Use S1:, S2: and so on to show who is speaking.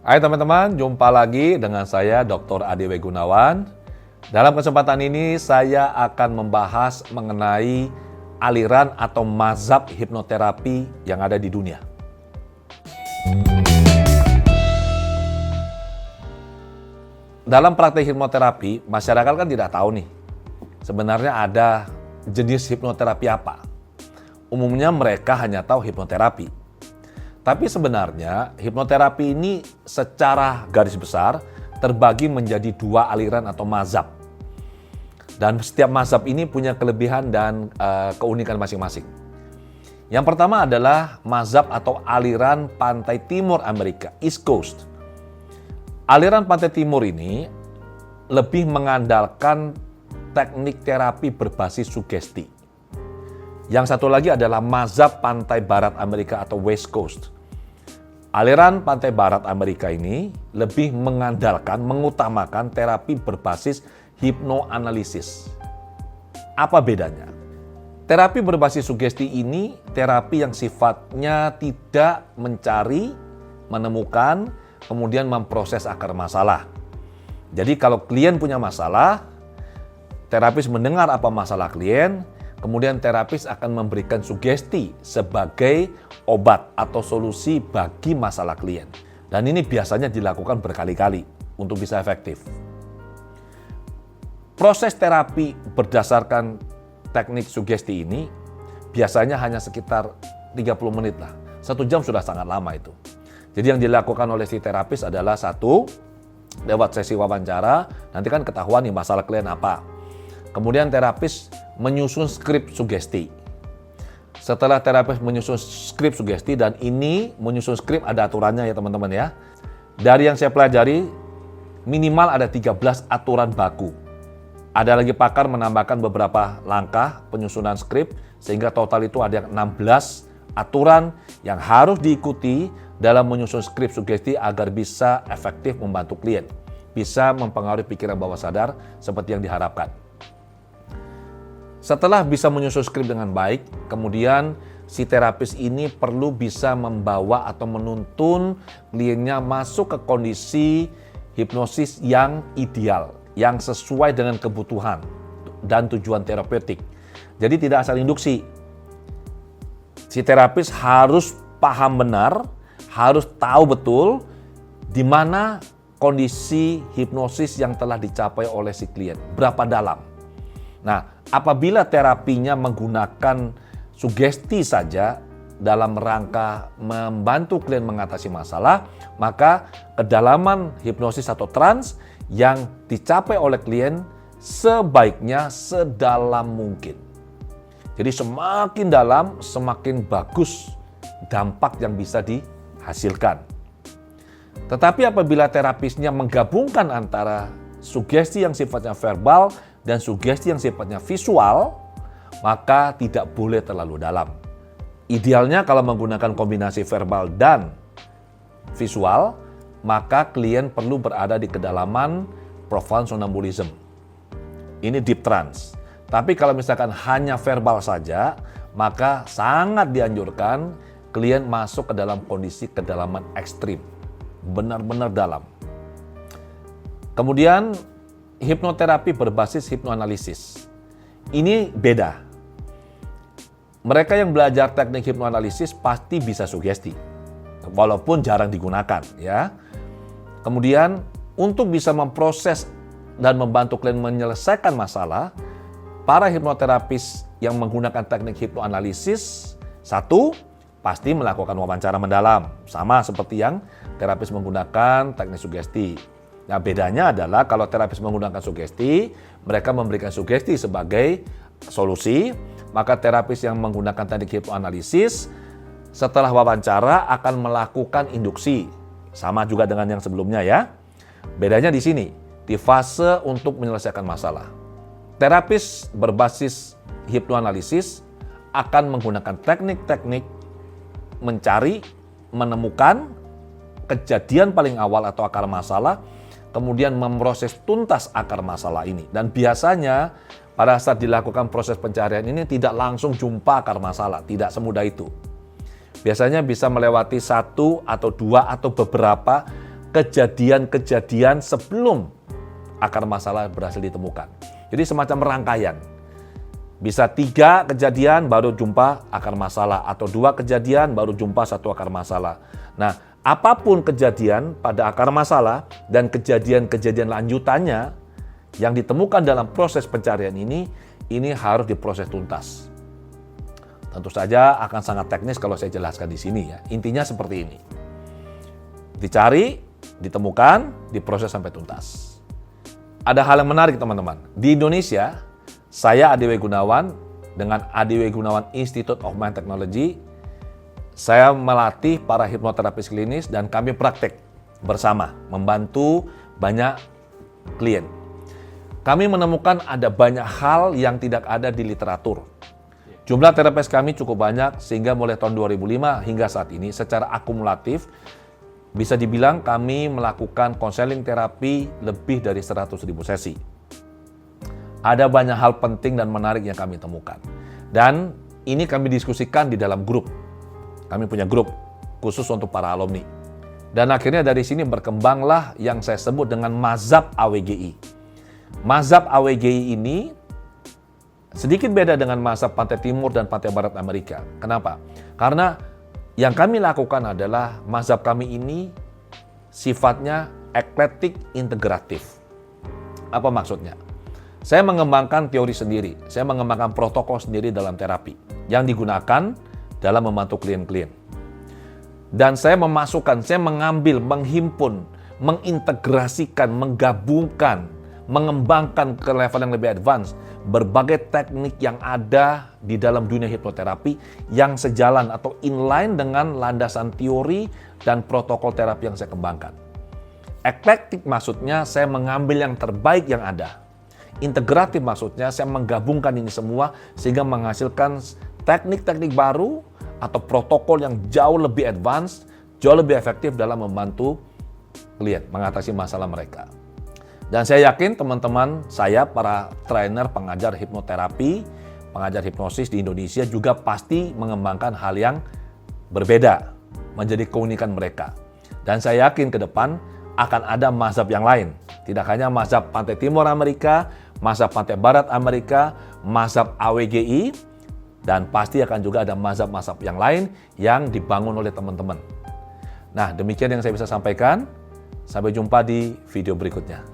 S1: Hai teman-teman, jumpa lagi dengan saya Dr. Adi W. Gunawan. Dalam kesempatan ini saya akan membahas mengenai aliran atau mazhab hipnoterapi yang ada di dunia. Dalam praktek hipnoterapi, masyarakat kan tidak tahu nih, sebenarnya ada jenis hipnoterapi apa. Umumnya mereka hanya tahu hipnoterapi. Tapi sebenarnya hipnoterapi ini secara garis besar terbagi menjadi dua aliran atau mazhab. Dan setiap mazhab ini punya kelebihan dan keunikan masing-masing. Yang pertama adalah mazhab atau aliran pantai timur Amerika, East Coast. Aliran pantai timur ini lebih mengandalkan teknik terapi berbasis sugesti. Yang satu lagi adalah mazhab pantai barat Amerika atau West Coast. Aliran pantai barat Amerika ini lebih mengutamakan terapi berbasis hipnoanalisis. Apa bedanya? Terapi berbasis sugesti ini terapi yang sifatnya tidak mencari, menemukan, kemudian memproses akar masalah. Jadi kalau klien punya masalah, terapis mendengar apa masalah klien, kemudian terapis akan memberikan sugesti sebagai obat atau solusi bagi masalah klien. Dan ini biasanya dilakukan berkali-kali untuk bisa efektif. Proses terapi berdasarkan teknik sugesti ini biasanya hanya sekitar 30 menit lah. 1 jam sudah sangat lama itu. Jadi yang dilakukan oleh si terapis adalah satu, lewat sesi wawancara, nanti kan ketahuan nih masalah klien apa. Kemudian terapis menyusun skrip sugesti. Setelah terapis menyusun skrip sugesti, dan ini menyusun skrip ada aturannya ya teman-teman ya. Dari yang saya pelajari, minimal ada 13 aturan baku. Ada lagi pakar menambahkan beberapa langkah penyusunan skrip, sehingga total itu ada 16 aturan yang harus diikuti dalam menyusun skrip sugesti agar bisa efektif membantu klien. Bisa mempengaruhi pikiran bawah sadar seperti yang diharapkan. Setelah bisa menyusun skrip dengan baik, kemudian si terapis ini perlu bisa membawa atau menuntun kliennya masuk ke kondisi hipnosis yang ideal, yang sesuai dengan kebutuhan dan tujuan terapeutik. Jadi tidak asal induksi. Si terapis harus paham benar, harus tahu betul di mana kondisi hipnosis yang telah dicapai oleh si klien, berapa dalam. Nah, apabila terapinya menggunakan sugesti saja dalam rangka membantu klien mengatasi masalah, maka kedalaman hipnosis atau trans yang dicapai oleh klien sebaiknya sedalam mungkin. Jadi semakin dalam, semakin bagus dampak yang bisa dihasilkan. Tetapi apabila terapisnya menggabungkan antara sugesti yang sifatnya verbal dan sugesti yang sifatnya visual, maka tidak boleh terlalu dalam. Idealnya kalau menggunakan kombinasi verbal dan visual, maka klien perlu berada di kedalaman profound somnambulism. Ini deep trance. Tapi kalau misalkan hanya verbal saja, maka sangat dianjurkan klien masuk ke dalam kondisi kedalaman ekstrim. Benar-benar dalam. Kemudian hipnoterapi berbasis hipnoanalisis. Ini beda. Mereka yang belajar teknik hipnoanalisis pasti bisa sugesti, walaupun jarang digunakan ya. Kemudian untuk bisa memproses dan membantu klien menyelesaikan masalah, para hipnoterapis yang menggunakan teknik hipnoanalisis, satu, pasti melakukan wawancara mendalam, sama seperti yang terapis menggunakan teknik sugesti. Nah, bedanya adalah kalau terapis menggunakan sugesti, mereka memberikan sugesti sebagai solusi, maka terapis yang menggunakan teknik hipnoanalisis setelah wawancara akan melakukan induksi. Sama juga dengan yang sebelumnya ya. Bedanya di sini, di fase untuk menyelesaikan masalah. Terapis berbasis hipnoanalisis akan menggunakan teknik-teknik mencari, menemukan kejadian paling awal atau akar masalah, kemudian memproses tuntas akar masalah ini. Dan biasanya pada saat dilakukan proses pencarian ini tidak langsung jumpa akar masalah, tidak semudah itu. Biasanya bisa melewati 1 atau 2 atau beberapa kejadian-kejadian sebelum akar masalah berhasil ditemukan. Jadi semacam rangkaian. Bisa 3 kejadian baru jumpa akar masalah, atau 2 kejadian baru jumpa 1 akar masalah. Nah, apapun kejadian pada akar masalah dan kejadian-kejadian lanjutannya yang ditemukan dalam proses pencarian ini harus diproses tuntas. Tentu saja akan sangat teknis kalau saya jelaskan di sini ya. Intinya seperti ini. Dicari, ditemukan, diproses sampai tuntas. Ada hal yang menarik teman-teman. Di Indonesia, saya Adi W. Gunawan dengan Adi W. Gunawan Institute of Mind Technology, saya melatih para hipnoterapis klinis dan kami praktek bersama, membantu banyak klien. Kami menemukan ada banyak hal yang tidak ada di literatur. Jumlah terapis kami cukup banyak sehingga mulai tahun 2005 hingga saat ini secara akumulatif bisa dibilang kami melakukan konseling terapi lebih dari 100.000 sesi. Ada banyak hal penting dan menarik yang kami temukan. Dan ini kami diskusikan di dalam grup. Kami punya grup khusus untuk para alumni. Dan akhirnya dari sini berkembanglah yang saya sebut dengan mazhab AWGI. Mazhab AWGI ini sedikit beda dengan mazhab pantai timur dan pantai barat Amerika. Kenapa? Karena yang kami lakukan adalah mazhab kami ini sifatnya eklektik integratif. Apa maksudnya? Saya mengembangkan teori sendiri, saya mengembangkan protokol sendiri dalam terapi yang digunakan dalam membantu klien-klien. Dan saya memasukkan, saya mengambil, menghimpun, mengintegrasikan, menggabungkan, mengembangkan ke level yang lebih advance berbagai teknik yang ada di dalam dunia hipnoterapi yang sejalan atau inline dengan landasan teori dan protokol terapi yang saya kembangkan. Eklektik maksudnya saya mengambil yang terbaik yang ada. Integratif maksudnya saya menggabungkan ini semua sehingga menghasilkan teknik-teknik baru atau protokol yang jauh lebih advance, jauh lebih efektif dalam membantu klien mengatasi masalah mereka. Dan saya yakin teman-teman saya, para trainer pengajar hipnoterapi, pengajar hipnosis di Indonesia juga pasti mengembangkan hal yang berbeda, menjadi keunikan mereka. Dan saya yakin ke depan akan ada mazhab yang lain. Tidak hanya mazhab pantai timur Amerika, mazhab pantai barat Amerika, mazhab AWGI, dan pasti akan juga ada mazhab-mazhab yang lain yang dibangun oleh teman-teman. Nah, demikian yang saya bisa sampaikan. Sampai jumpa di video berikutnya.